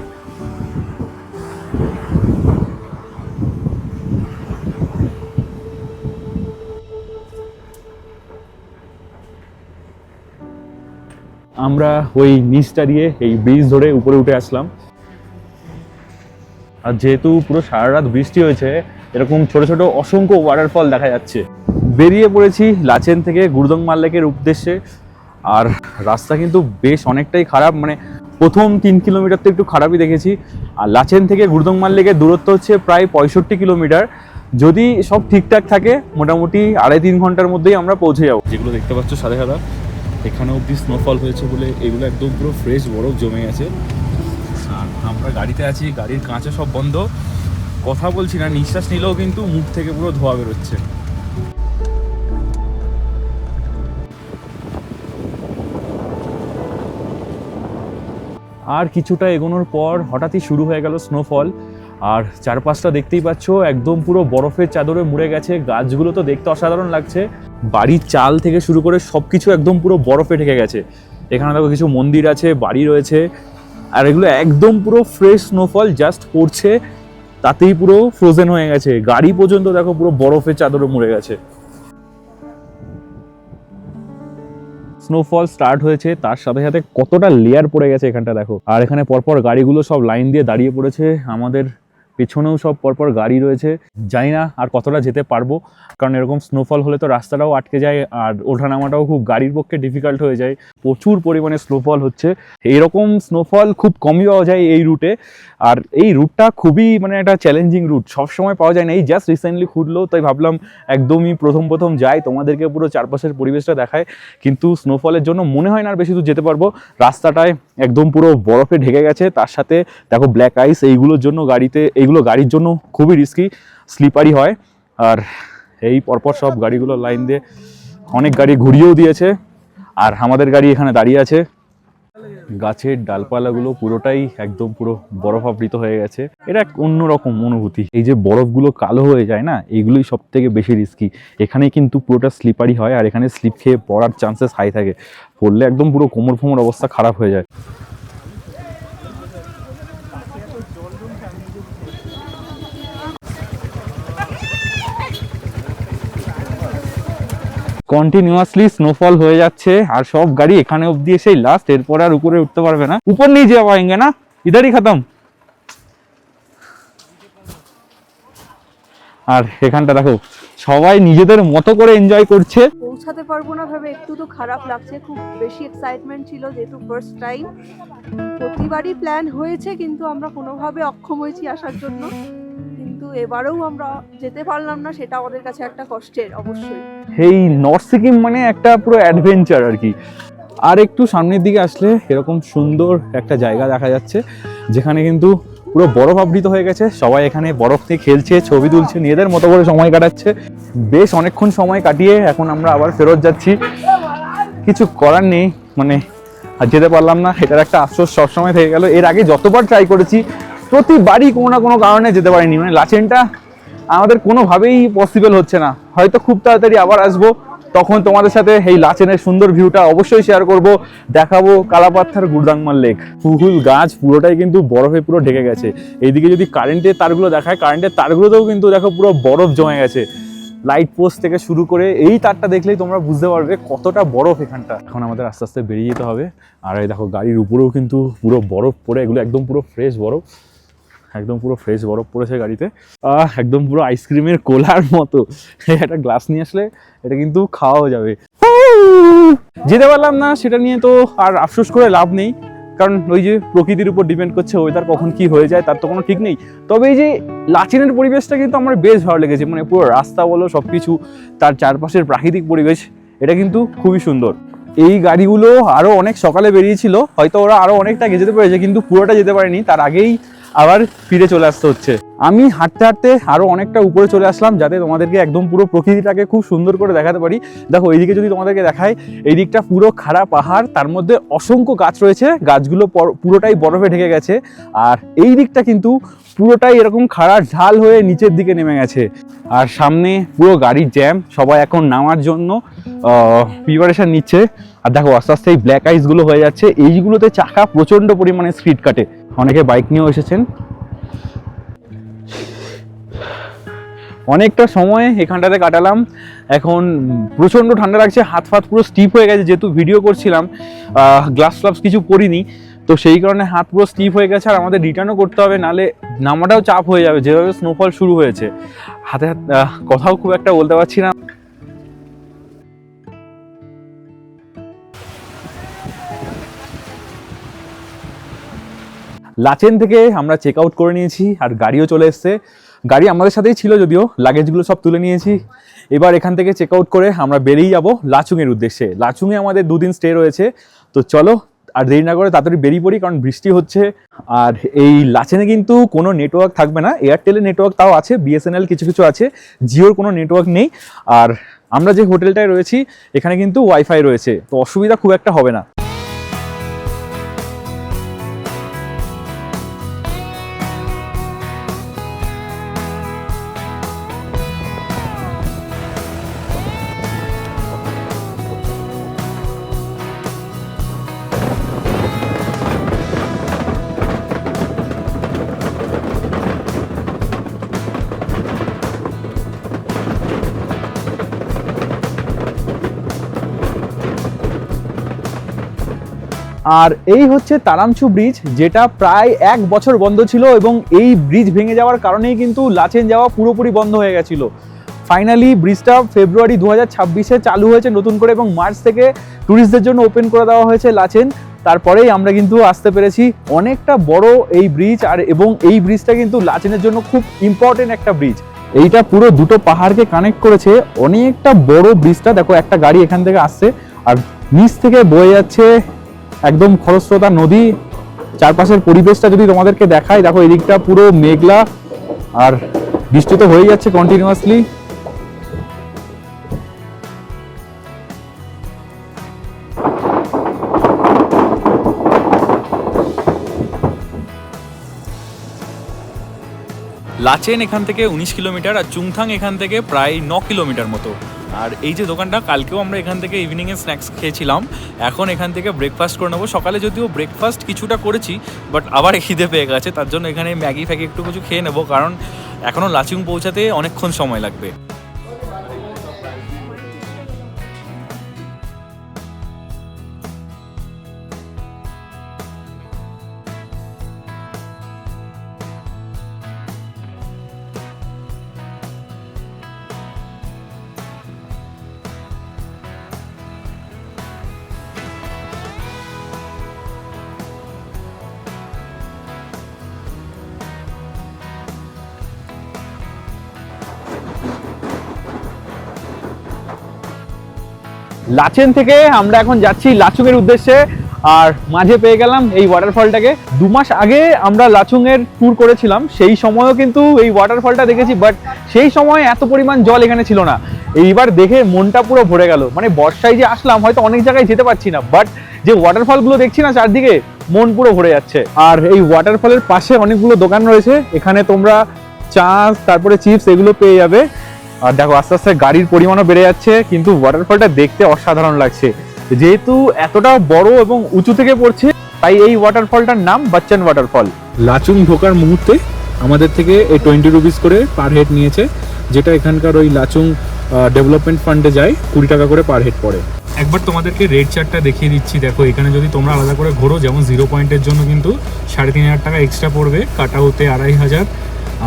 আমরা ওই নিচটা দিয়ে এই ব্রিজ ধরে উপরে উঠে আসলাম। আর যেহেতু পুরো সারা রাত বৃষ্টি হয়েছে, এরকম ছোট ছোট অসংখ্য ওয়াটারফল দেখা যাচ্ছে। বেরিয়ে পড়েছি লাচেন থেকে গুরুদংমাল লেকের উদ্দেশ্যে। আর রাস্তা কিন্তু বেশ অনেকটাই খারাপ, মানে প্রথম 3 কিলোমিটার তো একটু খারাপই দেখেছি। আর লাচেন থেকে গুরুদংমাল লেকের দূরত্ব হচ্ছে প্রায় 65 কিলোমিটার। যদি সব ঠিকঠাক থাকে মোটামুটি 2.5-3 ঘন্টার মধ্যেই আমরা পৌঁছে যাবো। যেগুলো দেখতে পাচ্ছ সাদা সাদা, এখানে অবধি স্নোফল হয়েছে বলে এগুলো একদম পুরো ফ্রেশ বরফ জমে গেছে। আর আমরা গাড়িতে আছি, গাড়ির কাঁচা সব বন্ধ, কথা বলছি না, নিঃশ্বাস নিলেও কিন্তু মুখ থেকে পুরো ধোঁয়া বেরোচ্ছে। আর কিছুটা এগোনোর পর হঠাৎই শুরু হয়ে গেল স্নোফল। আর চারপাশটা দেখতেই পাচ্ছ একদম পুরো বরফের চাদরে মুড়ে গেছে। গাছগুলো তো দেখতে অসাধারণ লাগছে, বাড়ির চাল থেকে শুরু করে সব কিছু একদম পুরো বরফে ঢেকে গেছে। এখানে দেখো কিছু মন্দির আছে, বাড়ি রয়েছে, আর এগুলো একদম পুরো ফ্রেশ স্নোফল জাস্ট পড়ছে, তাতেই পুরো ফ্রোজেন হয়ে গেছে। গাড়ি পর্যন্ত দেখো পুরো বরফের চাদরে মুড়ে গেছে। স্নোফল স্টার্ট হয়েছে, তার সাথে সাথে কতটা লেয়ার পড়ে গেছে এখানটা দেখো। আর এখানে পরপর গাড়িগুলো সব লাইন দিয়ে দাঁড়িয়ে পড়েছে, আমাদের পেছনেও সব পরপর গাড়ি রয়েছে। জানি না আর কতটা যেতে পারবো, কারণ এরকম স্নোফল হলে তো রাস্তাটাও আটকে যায় আর ওঠানামাটাও খুব গাড়ির পক্ষে ডিফিকাল্ট হয়ে যায়। প্রচুর পরিমাণে স্নোফল হচ্ছে, এইরকম স্নোফল খুব কমই পাওয়া যায় এই রুটে। আর এই রুটটা খুবই মানে একটা চ্যালেঞ্জিং রুট, সবসময় পাওয়া যায় না। এই জাস্ট রিসেন্টলি খুললো, তাই ভাবলাম একদমই প্রথম যাই, তোমাদেরকে পুরো চারপাশের পরিবেশটা দেখায়। কিন্তু স্নোফলের জন্য মনে হয় না আর বেশি দূর যেতে পারবো। রাস্তাটায় একদম পুরো বরফে ঢেকে গেছে, তার সাথে দেখো ব্ল্যাক আইস, এইগুলোর জন্য এইগুলো গাড়ির জন্য খুবই রিস্কি, স্লিপারি হয়। আর এই পরপর সব গাড়িগুলো লাইন দিয়ে, অনেক গাড়ি ঘুরিয়েও দিয়েছে, আর আমাদের গাড়ি এখানে দাঁড়িয়ে আছে। গাছের ডালপালাগুলো পুরোটাই একদম পুরো বরফ আবৃত হয়ে গেছে। এটা এক অন্যরকম অনুভূতি। এই যে বরফগুলো কালো হয়ে যায় না, এইগুলোই সব থেকে বেশি রিস্কি। এখানে কিন্তু পুরোটা স্লিপারি হয়, আর এখানে স্লিপ খেয়ে পড়ার চান্সেস হাই থাকে। পড়লে একদম পুরো কোমর ফোমর অবস্থা খারাপ হয়ে যায়। কন্টিনিউয়াসলি স্নোফল হয়ে যাচ্ছে, আর সব গাড়ি এখানে অব্দি এসেই লাস্ট, এরপর আর উপরে উঠতে পারবে না। উপর নিয়ে যাওয়া পাएंगे না, ইধারই খতম। আর এখানটা দেখো সবাই নিজেদের মতো করে এনজয় করছে। পৌঁছাতে পারবো না ভাবে একটু তো খারাপ লাগছে, খুব বেশি এক্সাইটমেন্ট ছিল যেহেতু ফার্স্ট টাইম। প্রতিবারই প্ল্যান হয়েছে কিন্তু আমরা কোনোভাবে অক্ষম হয়েছি আসার জন্য, কিন্তু এবারেও আমরা যেতে পারলাম না, সেটা আমাদের কাছে একটা কষ্টের অবশ্যই। এই নর্থ সিকিম মানে একটা পুরো অ্যাডভেঞ্চার আর কি। আর একটু সামনের দিকে আসলে এরকম সুন্দর একটা জায়গা দেখা যাচ্ছে, যেখানে কিন্তু পুরো বরফ আবৃত হয়ে গেছে। সবাই এখানে বরফ নিয়ে খেলছে, ছবি তুলছে, নিজেদের মতো করে সময় কাটাচ্ছে। বেশ অনেকক্ষণ সময় কাটিয়ে এখন আমরা আবার ফেরত যাচ্ছি। কিছু করার নেই, মানে আর যেতে পারলাম না, এটার একটা আফসোস সবসময় থেকে গেল। এর আগে যতবার ট্রাই করেছি প্রতিবারই কোনো না কোনো কারণে যেতে পারিনি। মানে লাচেনটা আমাদের কোনোভাবেই পসিবল হচ্ছে না। হয়তো খুব তাড়াতাড়ি আবার আসবো, তখন তোমাদের সাথে এই লাচেনের সুন্দর ভিউটা অবশ্যই শেয়ার করব, দেখাবো কালাপাত্থার গুরুদংমাল লেক। ফুল গাছ পুরোটাই কিন্তু বরফে পুরো ঢেকে গেছে। এইদিকে যদি কারেন্টের তারগুলো দেখায়, কারেন্টের তারগুলোতেও কিন্তু দেখো পুরো বরফ জমে গেছে। লাইট পোস্ট থেকে শুরু করে এই তারটা দেখলেই তোমরা বুঝতে পারবে কতটা বরফ এখানটা। এখন আমাদের আস্তে আস্তে বেরিয়ে যেতে হবে। আর এই দেখো গাড়ির উপরেও কিন্তু পুরো বরফ পড়ে, এগুলো একদম পুরো ফ্রেশ বরফ, একদম পুরো ফ্রেশ বরফ পড়েছে গাড়িতে। একদম পুরো আইসক্রিমের কোলার মতো। একটা গ্লাস নিয়ে আসলে এটা কিন্তু খাওয়াও যাবে। যেতে পারলাম না সেটা নিয়ে তো আর আফসোস করে লাভ নেই, কারণ ওই যে প্রকৃতির উপর ডিপেন্ড করছে, ওয়েদার কখন কি হয়ে যায় তার তো কোনো ঠিক নেই। তবে এই যে লাচেনের পরিবেশটা কিন্তু আমার বেশ ভালো লেগেছে, মানে পুরো রাস্তা বলো সবকিছু, তার চারপাশের প্রাকৃতিক পরিবেশ, এটা কিন্তু খুবই সুন্দর। এই গাড়িগুলো আরো অনেক সকালে বেরিয়েছিল, হয়তো ওরা আরো অনেকটা আগে যেতে পেরেছে, কিন্তু পুরোটা যেতে পারেনি, তার আগেই আবার ফিরে চলে আসতে হচ্ছে। আমি হাঁটতে হাঁটতে আরো অনেকটা উপরে চলে আসলাম, যাতে তোমাদেরকে একদম পুরো প্রকৃতিটাকে খুব সুন্দর করে দেখাতে পারি। দেখো এইদিকে যদি তোমাদেরকে দেখায়, এই দিকটা পুরো খাড়া পাহাড়, তার মধ্যে অসংখ্য গাছ রয়েছে, গাছগুলো পুরোটাই বরফে ঢেকে গেছে। আর এই দিকটা কিন্তু পুরোটাই এরকম খাড়া ঢাল হয়ে নিচের দিকে নেমে গেছে। আর সামনে পুরো গাড়ির জ্যাম, সবাই এখন নামার জন্য প্রিপারেশন নিচ্ছে। আর দেখো আস্তে আস্তে এই ব্ল্যাক আইস গুলো হয়ে যাচ্ছে, এইগুলোতে চাকা প্রচন্ড পরিমাণে স্পিড কাটে। অনেকে বাইক নিয়েও এসেছেন। অনেকটা সময় এখানটাতে কাটালাম। এখন প্রচণ্ড ঠান্ডা লাগছে, হাত ফাত পুরো স্টিপ হয়ে গেছে, যেহেতু ভিডিও করছিলাম গ্লাভস ফ্লাভস কিছু পরিনি, তো সেই কারণে হাত পুরো স্টিপ হয়ে গেছে। আর আমাদের রিটার্নও করতে হবে, নাহলে নামাটাও চাপ হয়ে যাবে, যেভাবে স্নোফল শুরু হয়েছে। হাতে কথাও খুব একটা বলতে পারছি না। লাচেন থেকে আমরা চেক আউট করে নিয়েছি আর গাড়িও চলে এসছে। গাড়ি আমাদের সাথেই ছিল, যদিও লাগেজগুলো সব তুলে নিয়েছি। এবার এখান থেকে চেক আউট করে আমরা বেরিয়ে যাব লাচুংয়ের উদ্দেশ্যে। লাচুংয়ে আমাদের 2 দিন স্টে রয়েছে, তো চলো আর দেরি না করে তাড়াতাড়ি বেরিয়ে পড়ি, কারণ বৃষ্টি হচ্ছে। আর এই লাচেনে কিন্তু কোনো নেটওয়ার্ক থাকবে না, এয়ারটেলের নেটওয়ার্ক তাও আছে, বিএসএনএল কিছু কিছু আছে, জিওর কোনো নেটওয়ার্ক নেই। আর আমরা যে হোটেলটায় রয়েছি এখানে কিন্তু ওয়াইফাই রয়েছে, তো অসুবিধা খুব একটা হবে না। আর এই হচ্ছে তারামছু ব্রিজ, যেটা প্রায় 1 বছর বন্ধ ছিল, এবং এই ব্রিজ ভেঙে যাওয়ার কারণেই কিন্তু লাচেন যাওয়া পুরোপুরি বন্ধ হয়ে গেছিল। ফাইনালি ব্রিজটা ফেব্রুয়ারি 2026-এ চালু হয়েছে নতুন করে, এবং মার্চ থেকে ট্যুরিস্টদের জন্য ওপেন করে দেওয়া হয়েছে লাচেন। তারপরেই আমরা কিন্তু আসতে পেরেছি। অনেকটা বড় এই ব্রিজ, আর এবং এই ব্রিজটা কিন্তু লাচেনের জন্য খুব ইম্পর্টেন্ট একটা ব্রিজ। এইটা পুরো দুটো পাহাড়কে কানেক্ট করেছে, অনেকটা বড় ব্রিজটা। দেখো একটা গাড়ি এখান থেকে আসছে, আর নিচ থেকে বয়ে যাচ্ছে একদম খরস্রোতা নদী। চারপাশের পরিবেশটা যদি তোমাদেরকে দেখাই, দেখো এদিকটা পুরো মেঘলা, আর বৃষ্টি তো হয়ে যাচ্ছে কন্টিনিউয়াসলি। লাচেন এখান থেকে 19 কিলোমিটার, আর চুংথাং এখান থেকে প্রায় 9 কিলোমিটার মতো। আর এই যে দোকানটা, কালকেও আমরা এখান থেকে ইভিনিংয়ে স্ন্যাক্স খেয়েছিলাম, এখন এখান থেকে ব্রেকফাস্ট করে নেবো। সকালে যদিও ব্রেকফাস্ট কিছুটা করেছি, বাট আবার খিদে পেয়ে গেছে, তার জন্য এখানে ম্যাগি ফ্যাগি একটু কিছু খেয়ে নেবো, কারণ এখনও লাচুং পৌঁছাতে অনেকক্ষণ সময় লাগবে। লাচেন থেকে আমরা এখন যাচ্ছি লাচুংয়ের উদ্দেশ্যে, আর মাঝে পেয়ে গেলাম এই ওয়াটারফলটাকে। 2 মাস আগে আমরা লাচুংয়ের ট্যুর করেছিলাম, সেই সময়ও কিন্তু এই ওয়াটারফলটা দেখেছি, বাট সেই সময় এত পরিমাণ জল এখানে ছিল না। এইবার দেখে মনটা পুরো ভরে গেল। মানে বর্ষায় যে আসলাম, হয়তো অনেক জায়গায় যেতে পারছি না, বাট যে ওয়াটারফলগুলো দেখছি না চারদিকে, মন পুরো ভরে যাচ্ছে। আর এই ওয়াটারফলের পাশে অনেকগুলো দোকান রয়েছে, এখানে তোমরা চা, তারপরে চিপস এগুলো পেয়ে যাবে। আর দেখো আস্তে আস্তে গাড়ির পরিমাণও বেড়ে যাচ্ছে, কিন্তু ওয়াটারফলটা দেখতে অসাধারণ লাগছে। যেহেতু এতটা বড় এবং উঁচু থেকে পড়ছে, তাই এই ওয়াটারফলটার নাম বাচ্চান ওয়াটারফল। লাচুং ঢোকার মুহূর্তে আমাদের থেকে এই 20 রুপিস করে পার হেড নিয়েছে, যেটা এখানকার ওই লাচুং ডেভেলপমেন্ট ফান্ডে যায়, 20 টাকা করে পার হেড পড়ে। একবার তোমাদেরকে রেট চার্টটা দেখিয়ে দিচ্ছি। দেখো এখানে যদি তোমরা আলাদা করে ঘোরো, যেমন 0 পয়েন্টের জন্য কিন্তু 3500 টাকা এক্সট্রা পড়বে, কাটা হতে 2500।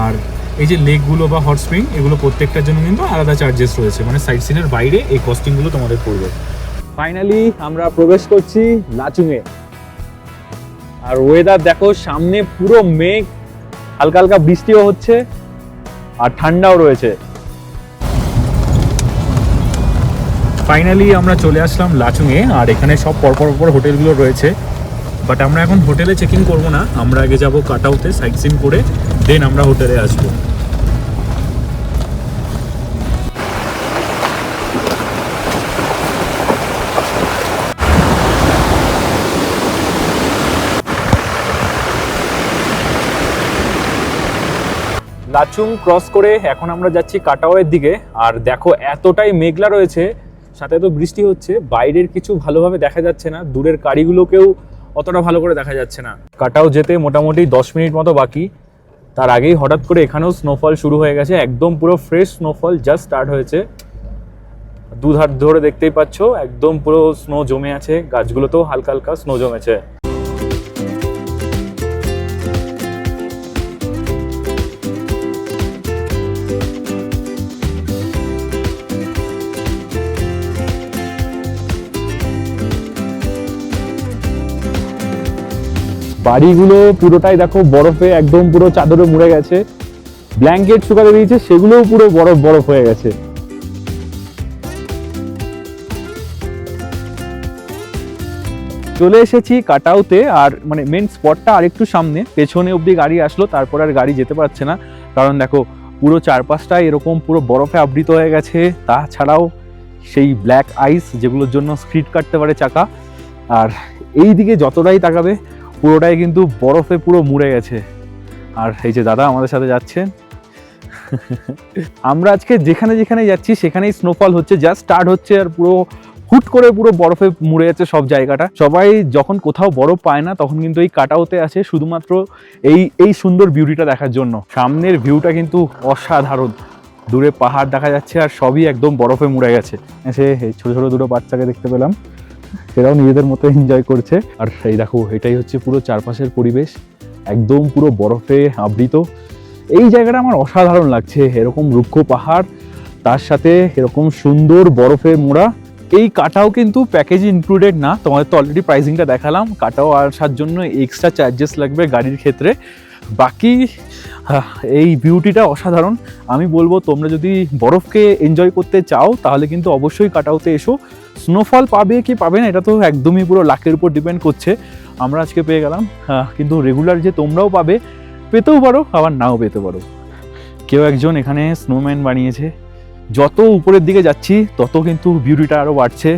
আর এই যে লেকগুলো বা হট স্প্রিং, এগুলো প্রত্যেকটার জন্য কিন্তু আলাদা চার্জেস রয়েছে, মানে সাইট সিনের বাইরে এই কস্টিংগুলো তোমাদের পড়বে। ফাইনালি আমরা প্রবেশ করছি লাচুংয়ে। আর ওয়েদার দেখো, সামনে পুরো মেঘ, হালকা হালকা বৃষ্টিও হচ্ছে, আর ঠান্ডাও রয়েছে। ফাইনালি আমরা চলে আসলাম লাচুংয়ে, আর এখানে সব পরপর হোটেলগুলো রয়েছে, বাট আমরা এখন হোটেলে চেক ইন করবো না, আমরা আগে যাবো কাটাউতে সাইট সিন করে, দেন আমরা হোটেলে আসবো। লাচুং ক্রস করে এখন আমরা যাচ্ছি কাটাওয়ের দিকে। আর দেখো এতটাই মেঘলা রয়েছে, সাথে তো বৃষ্টি হচ্ছে, বাইরের কিছু ভালোভাবে দেখা যাচ্ছে না, দূরের গাড়িগুলোকেও অতটা ভালো করে দেখা যাচ্ছে না। কাটাও যেতে মোটামুটি 10 মিনিট মতো বাকি। তার আগেই হঠাৎ করে এখানেও স্নোফল শুরু হয়ে গেছে, একদম পুরো ফ্রেশ স্নোফল জাস্ট স্টার্ট হয়েছে। দুধার ধরে দেখতেই পাচ্ছ একদম পুরো স্নো জমে আছে, গাছগুলোতেও হালকা হালকা স্নো জমেছে। বাড়িগুলো পুরোটাই দেখো বরফে একদম পুরো চাদরে মুড়ে গেছে, ব্ল্যাঙ্কেট শুকাতে দিয়েছে সেগুলোও পুরো বরফ বরফ হয়ে গেছে। চলে এসেছি কাটাউতে, আর মানে মেন স্পটটা আরেকটু সামনে, পেছনে অবধি গাড়ি আসলো, তারপর আর গাড়ি যেতে পারছে না, কারণ দেখো পুরো চারপাশটা এরকম পুরো বরফে আবৃত হয়ে গেছে। তাছাড়াও সেই ব্ল্যাক আইস যেগুলোর জন্য স্ক্রিড কাটতে পারে চাকা, আর এই দিকে যতটাই তাকাবে পুরোটাই কিন্তু বরফে পুরো মুড়ে গেছে। আর এই যে দাদা আমাদের সাথে যাচ্ছেন। আমরা আজকে যেখানে যেখানে যাচ্ছি সেখানেই স্নোফল হচ্ছে, জাস্ট স্টার্ট হচ্ছে, আর পুরো হুট করে পুরো বরফে মুড়ে যাচ্ছে সব জায়গাটা। সবাই যখন কোথাও বরফ পায় না তখন কিন্তু এই কাটাউতে আসে শুধুমাত্র এই সুন্দর বিউটিটা দেখার জন্য। সামনের ভিউটা কিন্তু অসাধারণ, দূরে পাহাড় দেখা যাচ্ছে আর সবই একদম বরফে মুড়ে গেছে। এসে ছোট ছোট দুটো বাচ্চাকে দেখতে পেলাম, এরাও নিজেদের মতো এনজয় করছে। আর এই দেখো এটাই হচ্ছে পুরো চারপাশের পরিবেশ, একদম পুরো বরফে আবৃত। এই জায়গাটা আমার অসাধারণ লাগছে, এরকম রুক্ষ পাহাড়, তার সাথে এরকম সুন্দর বরফে মোড়া। এই কাটাও কিন্তু প্যাকেজ ইনক্লুডেড না, তোমাদের তো অলরেডি প্রাইসিংটা দেখালাম। কাটাও আসার জন্য এক্সট্রা চার্জেস লাগবে গাড়ির ক্ষেত্রে। বাকি এই বিউটিটা অসাধারণ। আমি বলবো তোমরা যদি বরফকে এনজয় করতে চাও তাহলে কিন্তু অবশ্যই কাটাওতে এসো। স্নোফল পাবে কি পাবে না এটা তো একদমই পুরো লাকের উপর ডিপেন্ড করছে। আমরা আজকে পেয়ে গেলাম, কিন্তু রেগুলার যে তোমরাও পাবে, পেতেও পারো আবার নাও পেতে পারো। কেউ একজন এখানে স্নোম্যান বানিয়েছে। যত উপরের দিকে যাচ্ছি তত কিন্তু বিউটিটা আরও বাড়ছে।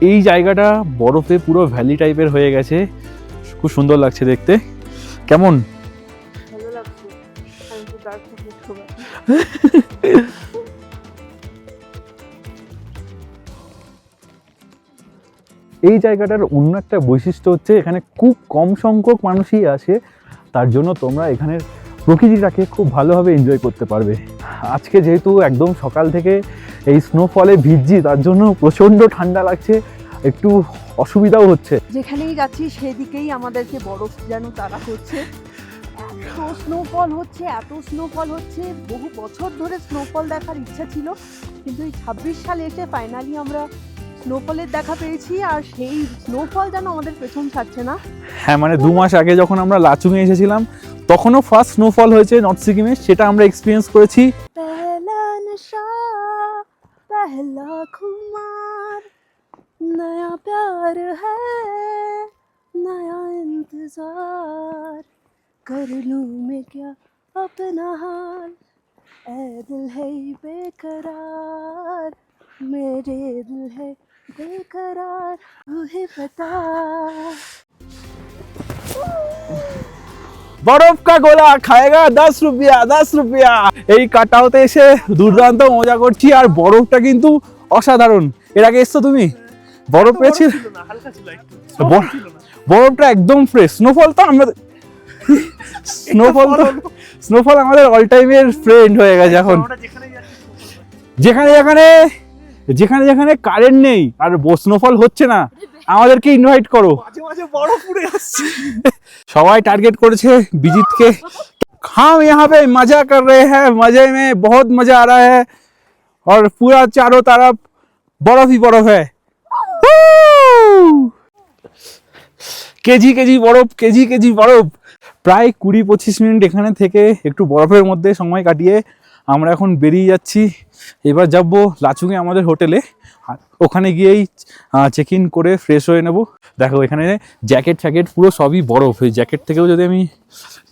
এই জায়গাটা বরফে পুরো ভ্যালি টাইপের হয়ে গেছে, খুব সুন্দর লাগছে দেখতে। কেমন ভালো লাগছে, আমি তো ডার্ক চকলেট খাবো। এই জায়গাটার অন্য একটা বৈশিষ্ট্য হচ্ছে এখানে খুব কম সংখ্যক মানুষই আসে, তার জন্য তোমরা এখানের প্রকৃতিটাকে খুব ভালোভাবে এনজয় করতে পারবে। আজকে যেহেতু একদম সকাল থেকে এই স্নোফলে ভিজছি, তার জন্য প্রচণ্ড ঠান্ডা লাগছে, একটু অসুবিধাও হচ্ছে। যেখানেই যাচ্ছি সেদিকেই আমাদেরকে বরফ যেন তাড়া করছে। এত স্নোফল হচ্ছে, এত স্নোফল হচ্ছে। বহু বছর ধরে স্নোফল দেখার ইচ্ছা ছিল, কিন্তু এই 26 সালে এসে ফাইনালি আমরা স্নোফলের দেখা পেয়েছি। আর সেই স্নোফল যেন আমাদের পেছন ছাড়ছে না। হ্যাঁ, মানে 2 মাস আগে যখন আমরা লাচুংয়ে এসেছিলাম তখনও ফার্স্ট স্নোফল হয়েছে নর্থ সিকিমে, সেটা আমরা এক্সপিরিয়েন্স করেছি। পহলা নশা পহলা খুমার নয়া প্যার হ্যায় নয়া ইন্তজার कर लूं मैं क्या अपना हाल ऐ दिल है बेकरार मेरे दिल है बेकरार तू ही बता। বরফ কা গোলা খায়েগা 10 রুপিয়া 10 রুপিয়া। এই কাটাওতে এসে দুর্দান্ত মজা করছি, আর বরফটা কিন্তু অসাধারণ। এর আগে এসছো তুমি? বরফ পেয়েছি? বরফটা একদম ফ্রেশ। স্নোফল তো আমরা স্নোফল আমাদের অল টাইমের ফ্রেন্ড হয়ে গেছে এখন। যেখানে যেখানে যেখানে কারেন্ট নেই আর স্নোফল হচ্ছে না, আমাদেরকে ইনভাইট করো। সবাই টার্গেট করেছে বিজিতকে। हम यहाँ पे मजा कर रहे हैं, मजे में बहुत मजा आ रहा है और पूरा चारों तरफ बर्फ ही बर्फ है। কেজি কেজি বরফ, কেজি কেজি বরফ। প্রায় 20-25 মিনিট এখানে থেকে একটু বরফের মধ্যে সময় কাটিয়ে আমরা এখন বেরিয়ে যাচ্ছি। এবার যাব লাচুংয়ে আমাদের হোটেলে, ওখানে গিয়েই চেক ইন করে ফ্রেশ হয়ে নেব। দেখো এখানে জ্যাকেট ফ্যাকেট পুরো সবই বরফ। এই জ্যাকেট থেকেও যদি আমি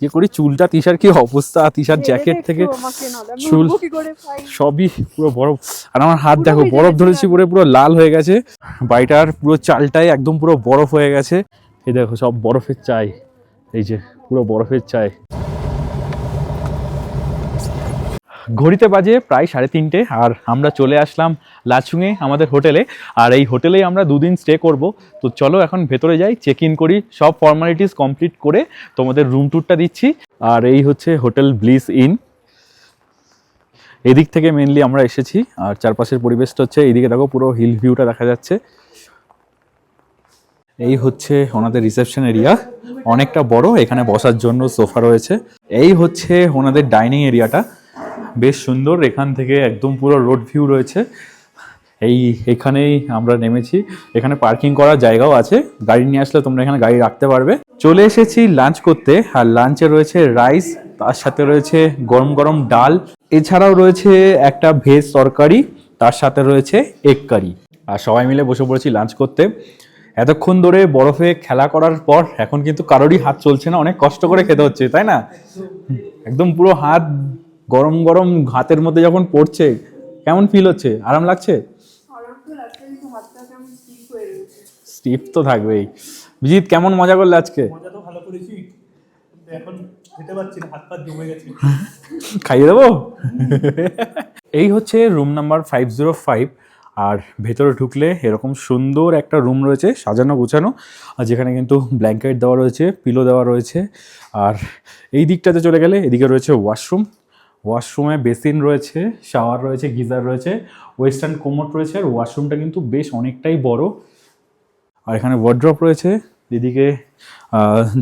ইয়ে করি, চুলটা তিশার কি অবস্থা, তিশার জ্যাকেট থেকে চুল সবই পুরো বরফ। আর আমার হাত দেখো বরফ ধরেছি পুরো পুরো লাল হয়ে গেছে। বাড়িটার পুরো চালটাই একদম পুরো বরফ হয়ে গেছে। এই দেখো সব বরফের চাই, এই যে পুরো বরফের চাই। ঘড়িতে বাজে প্রায় 3:30 আর আমরা চলে আসলাম লাচুংয়ে আমাদের হোটেলে। আর এই হোটেলেই আমরা 2 দিন স্টে করব। তো চলো এখন ভেতরে যাই, চেক ইন করি, সব ফর্মালিটিস কমপ্লিট করে তোমাদের রুম ট্যুরটা দিচ্ছি। আর এই হচ্ছে হোটেল ব্লিস ইন, এদিক থেকে মেনলি আমরা এসেছি। আর চারপাশের পরিবেশটা হচ্ছে এইদিকে দেখো, পুরো হিল ভিউটা দেখা যাচ্ছে। এই হচ্ছে ওনাদের রিসেপশন এরিয়া, অনেকটা বড়, এখানে বসার জন্য সোফা রয়েছে। এই হচ্ছে ওনাদের ডাইনিং এরিয়াটা, বেশ সুন্দর, এখান থেকে একদম পুরো রোড ভিউ রয়েছে। এখানেই আমরা নেমেছি, এখানে পার্কিং করার জায়গাও আছে, গাড়ি নিয়ে আসলে তোমরা এখানে গাড়ি রাখতে পারবে। চলে এসেছি লাঞ্চ করতে, আর লাঞ্চে রয়েছে রাইস, তার সাথে রয়েছে গরম গরম ডাল, এছাড়াও রয়েছে একটা ভেজ তরকারি, তার সাথে রয়েছে এগ কারি। আর সবাই মিলে বসে পড়েছি লাঞ্চ করতে। এতক্ষণ ধরে বরফে খেলা করার পর এখন কিন্তু কারোরই হাত চলছে না, অনেক কষ্ট করে খেতে হচ্ছে, তাই না? একদম পুরো হাত গরম গরম হাতের মধ্যে যখন পড়ছে, কেমন ফিল হচ্ছে? আরাম লাগছে? স্টিফ তো থাকবেই। বিজিৎ, কেমন মজা করলে আজকে? মজা তো ভালো করেছি, কিন্তু এখন খেতে পারছি না, হাত পা জমে গেছে। খাইয়ে দেবো? এই হচ্ছে রুম নাম্বার 505। আর ভেতরে ঢুকলে এরকম সুন্দর একটা রুম রয়েছে, সাজানো গোছানো, আর যেখানে কিন্তু ব্ল্যাঙ্কেট দেওয়া রয়েছে, পিলো দেওয়া রয়েছে। আর এই দিকটাতে চলে গেলে এদিকে রয়েছে ওয়াশরুম, ওয়াশরুমে বেসিন রয়েছে, শাওয়ার রয়েছে, গিজার রয়েছে, ওয়েস্টার্ন কোমোড রয়েছে। আর ওয়াশরুমটা কিন্তু বেশ অনেকটাই বড়। আর এখানে ওয়ার্ড্রপ রয়েছে, এদিকে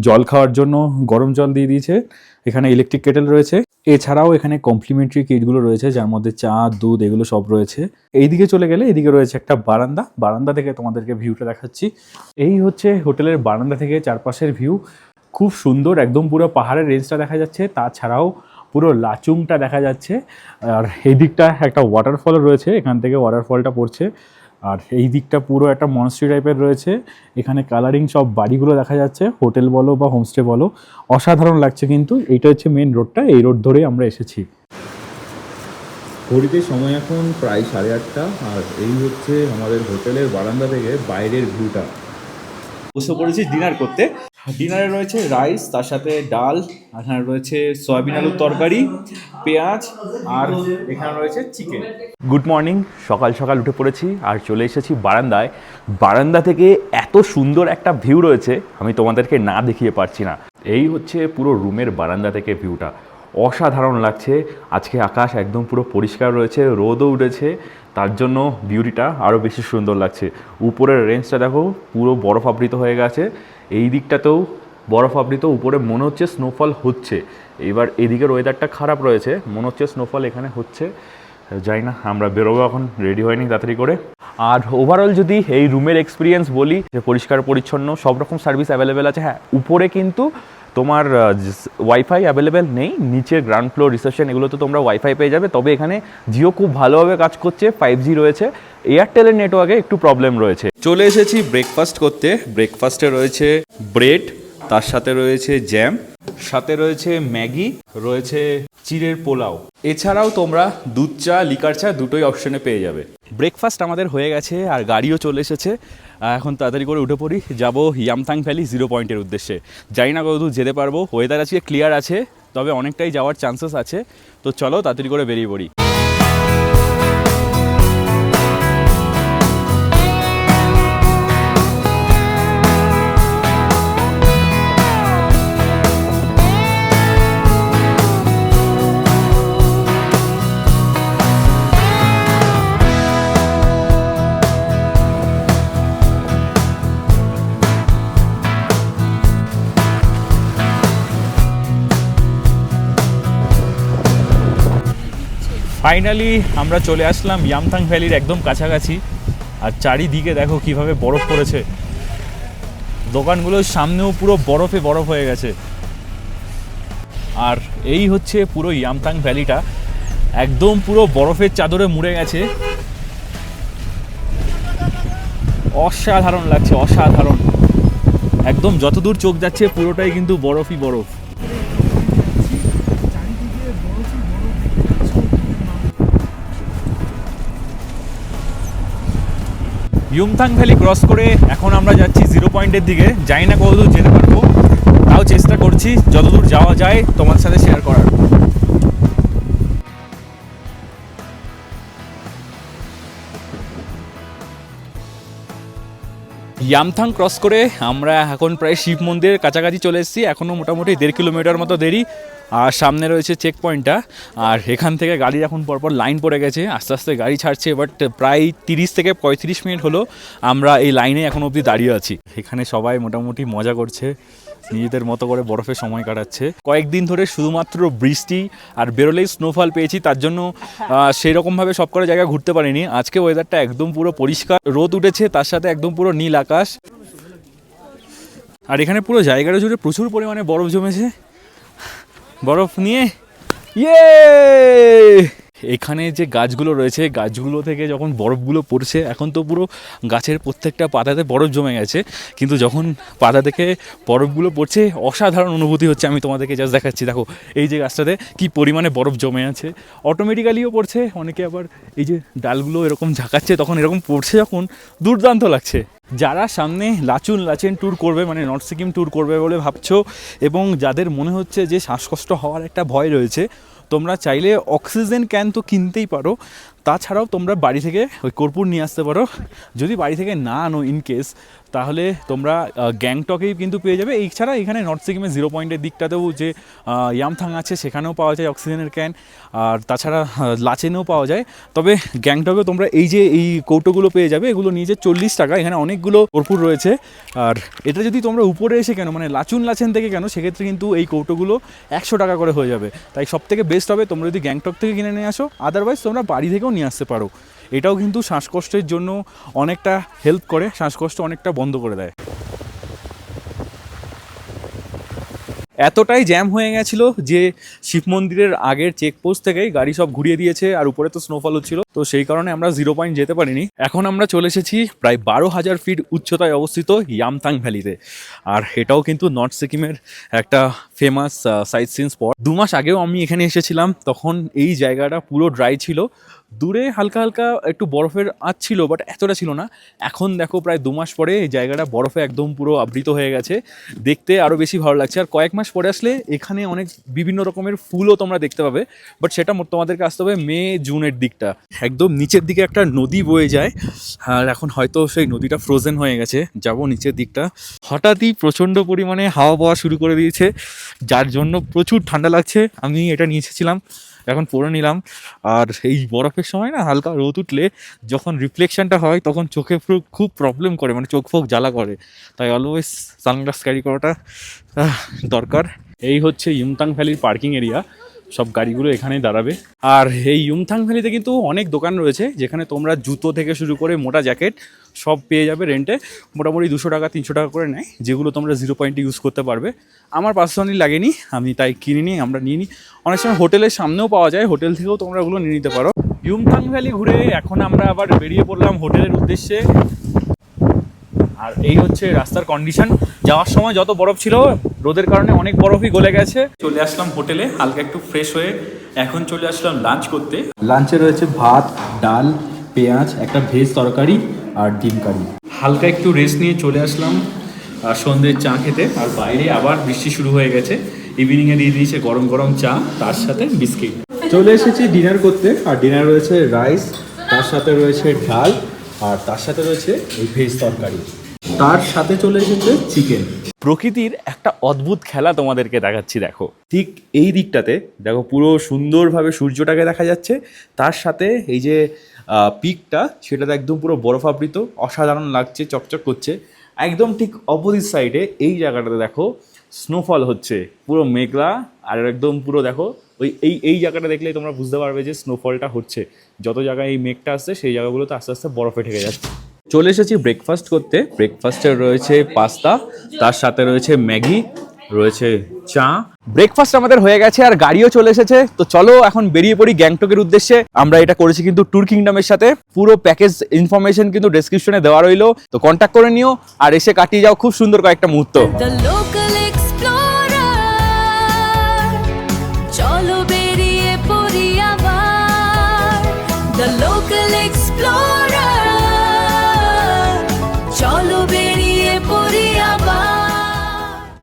জল খাওয়ার জন্য গরম জল দিয়ে দিয়েছে, এখানে ইলেকট্রিক কেটেল রয়েছে। এছাড়াও এখানে কমপ্লিমেন্টারি কিটগুলো রয়েছে, যার মধ্যে চা, দুধ, এগুলো সব রয়েছে। এইদিকে চলে গেলে এদিকে রয়েছে একটা বারান্দা, বারান্দা থেকে তোমাদেরকে ভিউটা দেখাচ্ছি। এই হচ্ছে হোটেলের বারান্দা থেকে চারপাশের ভিউ, খুব সুন্দর, একদম পুরো পাহাড়ের রেঞ্জটা দেখা যাচ্ছে, তাছাড়াও পুরো লাচুংটা দেখা যাচ্ছে। আর এই দিকটা একটা ওয়াটারফল রয়েছে, এখান থেকে ওয়াটারফলটা পড়ছে। আর এই দিকটা পুরো একটা মনস্ট্রি টাইপের রয়েছে, এখানে কালারিং সব বাড়িগুলো দেখা যাচ্ছে, হোটেল বলো বা হোমস্টে বলো, অসাধারণ লাগছে। কিন্তু এইটা হচ্ছে মেন রোডটা, এই রোড ধরেই আমরা এসেছি। ঘড়িতে সময় এখন প্রায় 8:30, আর এই হচ্ছে আমাদের হোটেলের বারান্দা থেকে বাইরের ভিউটা। বসে পড়েছি ডিনার করতে। ডিনারে রয়েছে রাইস, তার সাথে ডাল, এখানে রয়েছে সয়াবিন আলুর তরকারি, পেঁয়াজ, আর এখানে রয়েছে চিকেন। গুড মর্নিং, সকাল সকাল উঠে পড়েছি আর চলে এসেছি বারান্দায়। বারান্দা থেকে এত সুন্দর একটা ভিউ রয়েছে, আমি তোমাদেরকে না দেখিয়ে পারছি না। এই হচ্ছে পুরো রুমের বারান্দা থেকে ভিউটা, অসাধারণ লাগছে। আজকে আকাশ একদম পুরো পরিষ্কার রয়েছে, রোদও উঠেছে, তার জন্য বিউটিটা আরও বেশি সুন্দর লাগছে। উপরের রেঞ্জটা দেখো, পুরো বরফ আবৃত হয়ে গেছে, এই দিকটাতেও বরফ আবৃত, উপরে মনে হচ্ছে স্নোফল হচ্ছে। এবার এদিকের ওয়েদারটা খারাপ রয়েছে, মনে হচ্ছে স্নোফল এখানে হচ্ছে। যাই না, আমরা বেরোবো, এখন রেডি হয়নি তাড়াতাড়ি করে। আর ওভারঅল যদি এই রুমের এক্সপিরিয়েন্স বলি, যে পরিষ্কার পরিচ্ছন্ন, সব রকম সার্ভিস অ্যাভেলেবেল আছে। হ্যাঁ, উপরে কিন্তু তোমার ওয়াইফাই অ্যাভেলেবেল নেই, নিচের গ্রাউন্ড ফ্লোর, রিসেপশন, এগুলোতে তোমরা ওয়াইফাই পেয়ে যাবে। তবে এখানে জিও খুব ভালোভাবে কাজ করছে, 5G রয়েছে। এয়ারটেলের নেটওয়ার্কে একটু প্রবলেম রয়েছে। চলে এসেছি ব্রেকফাস্ট করতে। ব্রেকফাস্টে রয়েছে ব্রেড, তার সাথে রয়েছে জ্যাম, সাথে রয়েছে ম্যাগি, রয়েছে চিড়ের পোলাও। এছাড়াও তোমরা দুধ চা, লিকার চা দুটোই অপশনে পেয়ে যাবে। ব্রেকফাস্ট আমাদের হয়ে গেছে আর গাড়িও চলে এসেছে। এখন তাড়াতাড়ি করে উঠে পড়ি, যাবো ইয়ামথাং ভ্যালি 0 পয়েন্টের উদ্দেশ্যে। জানি না কতদূর যেতে পারবো, ওয়েদার আজকে ক্লিয়ার আছে, তবে অনেকটাই যাওয়ার চান্সেস আছে। তো চলো তাড়াতাড়ি করে বেরিয়ে পড়ি। ফাইনালি আমরা চলে আসলাম ইয়ামথাং ভ্যালির একদম কাছাকাছি। আর চারিদিকে দেখো কিভাবে বরফ পড়েছে, দোকানগুলোর সামনেও পুরো বরফে বরফ হয়ে গেছে। আর এই হচ্ছে পুরো ইয়ামথাং ভ্যালিটা, একদম পুরো বরফের চাদরে মুড়ে গেছে, অসাধারণ লাগছে, অসাধারণ। একদম যতদূর চোখ যাচ্ছে পুরোটাই কিন্তু বরফই বরফ। ইয়ুমথাং ভ্যালি ক্রস করে এখন আমরা যাচ্ছি 0 পয়েন্টের দিকে। জানি না কতদূর যেতে পারবো, তাও চেষ্টা করছি যতদূর যাওয়া যায় তোমার সাথে শেয়ার করার। ইয়ামথাং ক্রস করে আমরা এখন প্রায় শিব মন্দিরের কাছাকাছি চলে এসেছি। এখনও মোটামুটি 1.5 কিলোমিটার মতো দেরি। আর সামনে রয়েছে চেক পয়েন্টটা, আর এখান থেকে গাড়ি এখন পরপর লাইন পড়ে গেছে, আস্তে আস্তে গাড়ি ছাড়ছে। বাট প্রায় 30 থেকে 35 মিনিট হলো আমরা এই লাইনে এখন অবধি দাঁড়িয়ে আছি। এখানে সবাই মোটামুটি মজা করছে, নিজেদের মতো করে বরফে সময় কাটাচ্ছে। কয়েকদিন ধরে শুধুমাত্র বৃষ্টি আর বেরোলেই স্নোফল পেয়েছি, তার জন্য সেরকমভাবে সব কটা জায়গা ঘুরতে পারিনি। আজকে ওয়েদারটা একদম পুরো পরিষ্কার, রোদ উঠেছে, তার সাথে একদম পুরো নীল আকাশ। আর এখানে পুরো জায়গাটা জুড়ে প্রচুর পরিমাণে বরফ জমেছে। বরফ নিয়ে এখানে যে গাছগুলো রয়েছে, গাছগুলো থেকে যখন বরফগুলো পড়ছে, এখন তো পুরো গাছের প্রত্যেকটা পাতাতে বরফ জমে গেছে, কিন্তু যখন পাতা থেকে বরফগুলো পড়ছে অসাধারণ অনুভূতি হচ্ছে। আমি তোমাদেরকে জাস্ট দেখাচ্ছি, দেখো এই যে গাছটাতে কি পরিমাণে বরফ জমে আছে, অটোমেটিক্যালিও পড়ছে। অনেকে আবার এই যে ডালগুলো এরকম ঝাঁকাচ্ছে, তখন এরকম পড়ছে যখন, দুর্দান্ত লাগছে। যারা সামনে লাচেন ট্যুর করবে, মানে নর্থ সিকিম ট্যুর করবে বলে ভাবছো, এবং যাদের মনে হচ্ছে যে শ্বাসকষ্ট হওয়ার একটা ভয় রয়েছে, তোমরা চাইলে অক্সিজেন ক্যান তো কিনতেই পারো। তাছাড়াও তোমরা বাড়ি থেকে ওই কর্পূর নিয়ে আসতে পারো। যদি বাড়ি থেকে না আনো ইনকেস, তাহলে তোমরা গ্যাংটকেই কিন্তু পেয়ে যাবে। এছাড়া এখানে নর্থ সিকিমের 0 পয়েন্টের দিকটাতেও যে ইয়ামথাং আছে, সেখানেও পাওয়া যায় অক্সিজেনের ক্যান। আর তাছাড়া লাচেনেও পাওয়া যায়। তবে গ্যাংটকেও তোমরা এই যে এই কৌটোগুলো পেয়ে যাবে, এগুলো নিয়ে যে 40 টাকা। এখানে অনেকগুলো কর্পূর রয়েছে। আর এটা যদি তোমরা উপরে এসে কেন, মানে লাচেন থেকে কেন, সেক্ষেত্রে কিন্তু এই কৌটোগুলো 100 টাকা করে হয়ে যাবে। তাই সব থেকে বেস্ট হবে তোমরা যদি গ্যাংটক থেকে কিনে নিয়ে আসো, আদারওয়াইজ তোমরা বাড়ি থেকেও নিয়ে আসতে পারো। এটাও কিন্তু শ্বাসকষ্টের জন্য অনেকটা হেল্প করে, শ্বাসকষ্ট অনেকটা বন্ধ করে দেয়। এতটাই জ্যাম হয়ে গেছিল যে শিব মন্দিরের আগের চেকপোস্ট থেকেই গাড়ি সব ঘুরিয়ে দিয়েছে, আর উপরে তো স্নোফল হচ্ছিল, তো সেই কারণে আমরা 0 পয়েন্ট যেতে পারিনি। এখন আমরা চলে এসেছি প্রায় 12,000 ফিট উচ্চতায় অবস্থিত ইয়ামথাং ভ্যালিতে। আর এটাও কিন্তু নর্থ সিকিমের একটা ফেমাস সাইট সিন স্পট। 2 মাস আগেও আমি এখানে এসেছিলাম, তখন এই জায়গাটা পুরো ড্রাই ছিল, দূরে হালকা হালকা একটু বরফের আঁচ ছিল, বাট এতটা ছিল না। এখন দেখো প্রায় 2 মাস পরে এই জায়গাটা বরফে একদম পুরো আবৃত হয়ে গেছে, দেখতে আরও বেশি ভালো লাগছে। আর কয়েক মাস পরে আসলে এখানে অনেক বিভিন্ন রকমের ফুলও তোমরা দেখতে পাবে, বাট সেটা তোমাদেরকে আসতে হবে মে জুনের দিকটা। একদম নিচের দিকে একটা নদী বয়ে যায়, আর এখন হয়তো সেই নদীটা ফ্রোজেন হয়ে গেছে। যাব নিচের দিকটা, হঠাৎই প্রচণ্ড পরিমাণে হাওয়া পাওয়া শুরু করে দিয়েছে, যার জন্য প্রচুর ঠান্ডা লাগছে। আমি এটা নিয়ে এসেছিলাম, এখন পরে নিলাম। আর এই বরফের সময় না হালকা রোদ উঠলে যখন রিফ্লেকশনটা হয়, তখন চোখে পুরো খুব প্রবলেম করে, মানে চোখ ফোক জ্বালা করে। তাই অলওয়েজ সানগ্লাস ক্যারি করাটা দরকার। এই হচ্ছে ইয়ুমথাং ভ্যালির পার্কিং এরিয়া, সব গাড়িগুলো এখানেই দাঁড়াবে। আর এই ইয়ুমথাং ভ্যালিতে কিন্তু অনেক দোকান রয়েছে, যেখানে তোমরা জুতো থেকে শুরু করে মোটা জ্যাকেট সব পেয়ে যাবে রেন্টে। মোটামুটি 200 টাকা 300 টাকা করে নেয়, যেগুলো তোমরা 0 পয়েন্টে ইউজ করতে পারবে। আমার পার্সোনালি লাগেনি, আমি তাই কিনিনি, আমরা নিয়ে নিই। অনেক সময় হোটেলের সামনেও পাওয়া যায়, হোটেল থেকেও তোমরা ওগুলো নিয়ে নিতে পারো। ইয়ুমথাং ভ্যালি ঘুরে এখন আমরা আবার বেরিয়ে পড়লাম হোটেলের উদ্দেশ্যে। আর এই হচ্ছে রাস্তার কন্ডিশন। যাওয়ার সময় যত বরফ ছিল, রোদের কারণে অনেক বরফই গলে গেছে। চলে আসলাম হোটেলে হালকা একটু ফ্রেশ হয়ে, এখন চলে আসলাম লাঞ্চ করতে। লাঞ্চে রয়েছে ভাত, ডাল, পেঁয়াজ, একটা ভেজ তরকারি আর ডিম কারি। হালকা একটু রেস্ট নিয়ে চলে আসলাম সন্ধ্যের চা খেতে। আর বাইরে আবার বৃষ্টি শুরু হয়ে গেছে। ইভিনিংয়ে দিয়ে দিয়েছে গরম গরম চা, তার সাথে বিস্কিট। চলে এসেছি ডিনার করতে। আর ডিনার রয়েছে রাইস, তার সাথে রয়েছে ডাল, আর তার সাথে রয়েছে এই ভেজ তরকারি, তার সাথে চলে এসেছে চিকেন। প্রকৃতির একটা অদ্ভুত খেলা তোমাদেরকে দেখাচ্ছি, দেখো ঠিক এই দিকটাতে দেখো পুরো সুন্দরভাবে সূর্যটাকে দেখা যাচ্ছে, তার সাথে এই যে পিকটা, সেটাতে একদম পুরো বরফাবৃত, অসাধারণ লাগছে, চকচক করছে। একদম ঠিক অপোজিট সাইডে এই জায়গাটাতে দেখো স্নোফল হচ্ছে, পুরো মেঘলা, আর একদম পুরো দেখো ওই এই জায়গাটা দেখলেই তোমরা বুঝতে পারবে যে স্নোফলটা হচ্ছে। যত জায়গায় এই মেঘটা আসছে, সেই জায়গাগুলোতে আস্তে আস্তে বরফে ঠেকে যাচ্ছে। চলে এসেছি ব্রেকফাস্ট করতে। ব্রেকফাস্টে রয়েছে পাস্তা, তার সাথে রয়েছে ম্যাগি, রয়েছে চা। ব্রেকফাস্ট আমাদের হয়ে গেছে, আর গাড়িও চলে এসেছে। তো চলো এখন বেরিয়ে পড়ি গ্যাংটকের উদ্দেশ্যে। আমরা এটা করেছি কিন্তু ট্যুর কিংডমের সাথে। পুরো প্যাকেজ ইনফরমেশন কিন্তু ডেসক্রিপশনে দেওয়া রইলো, তো কন্ট্যাক্ট করে নিও আর এসে কাটিয়ে যাও খুব সুন্দর কয়েকটা মুহূর্ত। The local explorer, চলো বেরিয়ে